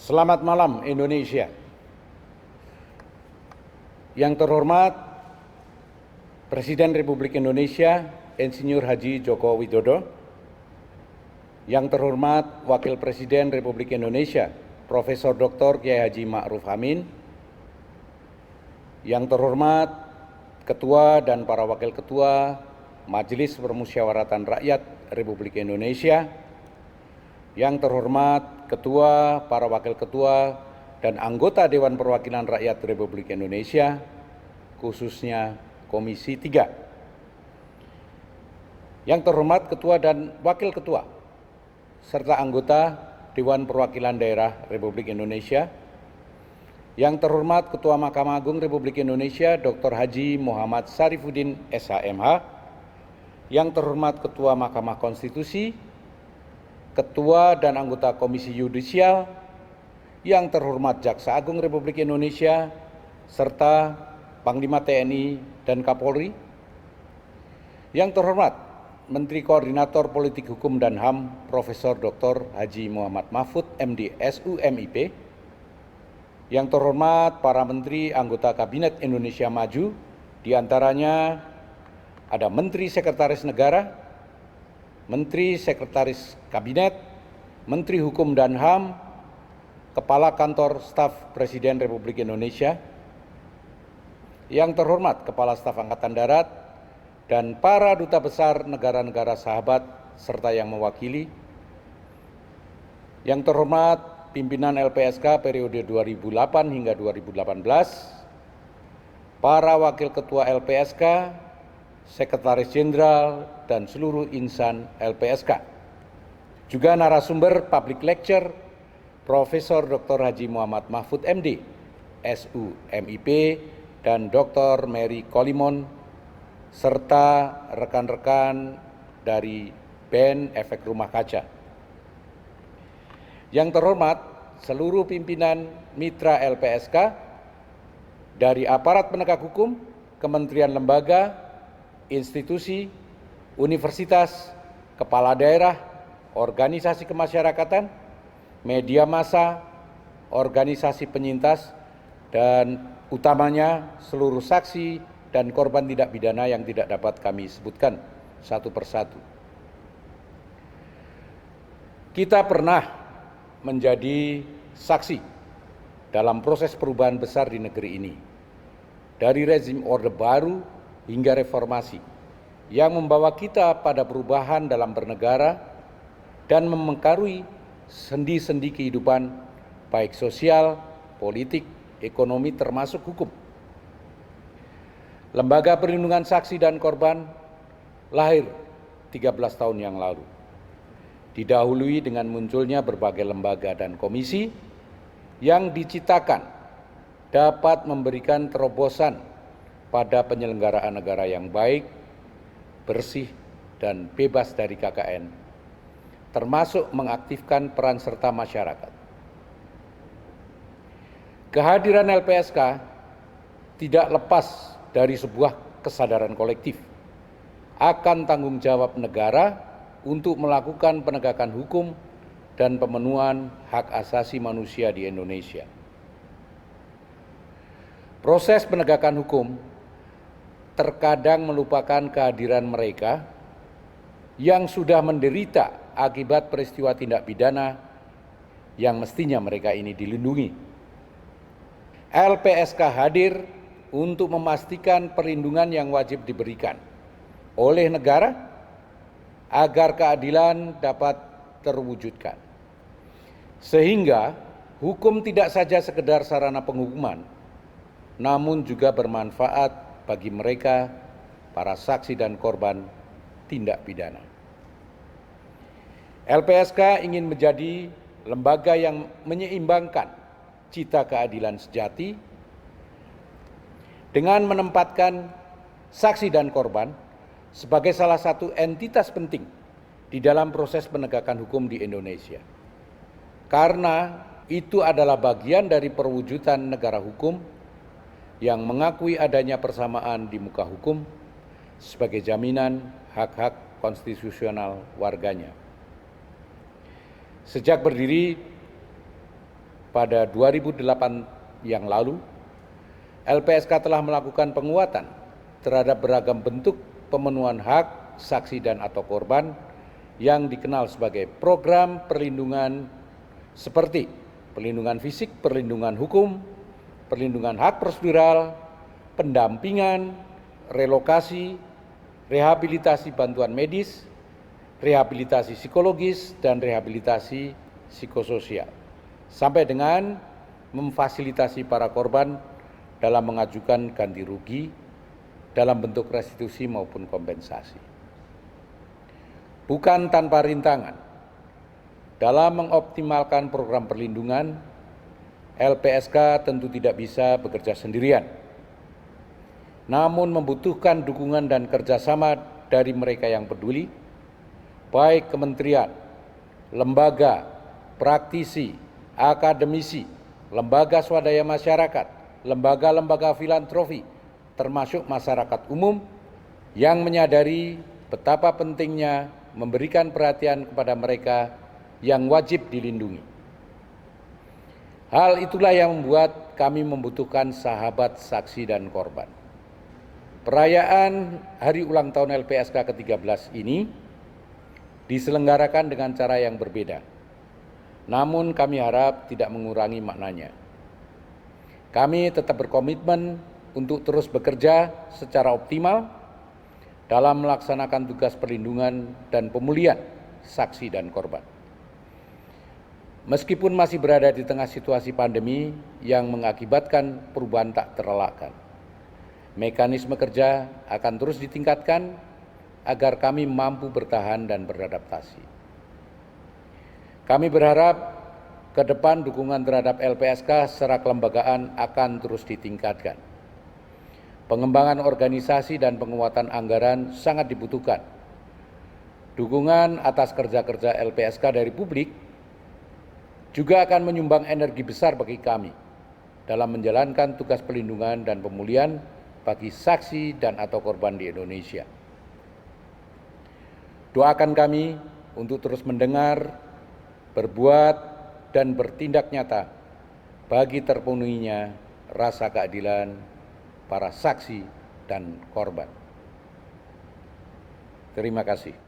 Selamat malam Indonesia. Yang terhormat Presiden Republik Indonesia Insinyur Haji Joko Widodo, yang terhormat Wakil Presiden Republik Indonesia Profesor Dr. Kiai Haji Ma'ruf Amin, yang terhormat Ketua dan para Wakil Ketua Majelis Permusyawaratan Rakyat Republik Indonesia, yang terhormat Ketua, para Wakil Ketua, dan anggota Dewan Perwakilan Rakyat Republik Indonesia, khususnya Komisi 3. Yang terhormat Ketua dan Wakil Ketua, serta anggota Dewan Perwakilan Daerah Republik Indonesia. Yang terhormat Ketua Mahkamah Agung Republik Indonesia, Dr. Haji Muhammad Syarifuddin SHMH. Yang terhormat Ketua Mahkamah Konstitusi, Ketua dan anggota Komisi Yudisial, yang terhormat Jaksa Agung Republik Indonesia, serta Panglima TNI dan Kapolri, yang terhormat Menteri Koordinator Politik Hukum dan HAM Profesor Dr. Haji Muhammad Mahfud MD SUMIP, yang terhormat para Menteri anggota Kabinet Indonesia Maju, diantaranya ada Menteri Sekretaris Negara, Menteri Sekretaris Kabinet, Menteri Hukum dan HAM, Kepala Kantor Staf Presiden Republik Indonesia, yang terhormat Kepala Staf Angkatan Darat, dan para duta besar negara-negara sahabat serta yang mewakili, yang terhormat pimpinan LPSK periode 2008 hingga 2018, para Wakil Ketua LPSK, Sekretaris Jenderal, dan seluruh insan LPSK. Juga narasumber public lecture Profesor Dr. Haji Muhammad Mahfud MD, SUMIP, dan Dr. Mary Kolimon, serta rekan-rekan dari BEN Efek Rumah Kaca. Yang terhormat seluruh pimpinan mitra LPSK dari aparat penegak hukum, kementerian lembaga, institusi, universitas, kepala daerah, organisasi kemasyarakatan, media massa, organisasi penyintas, dan utamanya seluruh saksi dan korban tindak pidana yang tidak dapat kami sebutkan satu persatu. Kita pernah menjadi saksi dalam proses perubahan besar di negeri ini, dari rezim Orde Baru hingga reformasi, yang membawa kita pada perubahan dalam bernegara dan memengkarui sendi-sendi kehidupan baik sosial, politik, ekonomi, termasuk hukum. Lembaga Perlindungan Saksi dan Korban lahir 13 tahun yang lalu, didahului dengan munculnya berbagai lembaga dan komisi yang diciptakan dapat memberikan terobosan pada penyelenggaraan negara yang baik, bersih, dan bebas dari KKN, termasuk mengaktifkan peran serta masyarakat. Kehadiran LPSK tidak lepas dari sebuah kesadaran kolektif akan tanggung jawab negara untuk melakukan penegakan hukum dan pemenuhan hak asasi manusia di Indonesia. Proses penegakan hukum terkadang melupakan kehadiran mereka yang sudah menderita akibat peristiwa tindak pidana yang mestinya mereka ini dilindungi. LPSK hadir untuk memastikan perlindungan yang wajib diberikan oleh negara agar keadilan dapat terwujudkan. Sehingga hukum tidak saja sekedar sarana penghukuman, namun juga bermanfaat bagi mereka, para saksi dan korban tindak pidana. LPSK ingin menjadi lembaga yang menyeimbangkan cita keadilan sejati dengan menempatkan saksi dan korban sebagai salah satu entitas penting di dalam proses penegakan hukum di Indonesia. Karena itu adalah bagian dari perwujudan negara hukum yang mengakui adanya persamaan di muka hukum sebagai jaminan hak-hak konstitusional warganya. Sejak berdiri pada 2008 yang lalu, LPSK telah melakukan penguatan terhadap beragam bentuk pemenuhan hak saksi dan atau korban yang dikenal sebagai program perlindungan seperti perlindungan fisik, perlindungan hukum, perlindungan hak prosedural, pendampingan, relokasi, rehabilitasi bantuan medis, rehabilitasi psikologis, dan rehabilitasi psikososial, sampai dengan memfasilitasi para korban dalam mengajukan ganti rugi dalam bentuk restitusi maupun kompensasi. Bukan tanpa rintangan, dalam mengoptimalkan program perlindungan, LPSK tentu tidak bisa bekerja sendirian, namun membutuhkan dukungan dan kerjasama dari mereka yang peduli, baik kementerian, lembaga, praktisi, akademisi, lembaga swadaya masyarakat, lembaga-lembaga filantropi, termasuk masyarakat umum yang menyadari betapa pentingnya memberikan perhatian kepada mereka yang wajib dilindungi. Hal itulah yang membuat kami membutuhkan sahabat saksi dan korban. Perayaan hari ulang tahun LPSK ke-13 ini diselenggarakan dengan cara yang berbeda. Namun kami harap tidak mengurangi maknanya. Kami tetap berkomitmen untuk terus bekerja secara optimal dalam melaksanakan tugas perlindungan dan pemulihan saksi dan korban. Meskipun masih berada di tengah situasi pandemi yang mengakibatkan perubahan tak terelakkan, mekanisme kerja akan terus ditingkatkan agar kami mampu bertahan dan beradaptasi. Kami berharap ke depan dukungan terhadap LPSK secara kelembagaan akan terus ditingkatkan. Pengembangan organisasi dan penguatan anggaran sangat dibutuhkan. Dukungan atas kerja-kerja LPSK dari publik juga akan menyumbang energi besar bagi kami dalam menjalankan tugas perlindungan dan pemulihan bagi saksi dan atau korban di Indonesia. Doakan kami untuk terus mendengar, berbuat, dan bertindak nyata bagi terpenuhinya rasa keadilan para saksi dan korban. Terima kasih.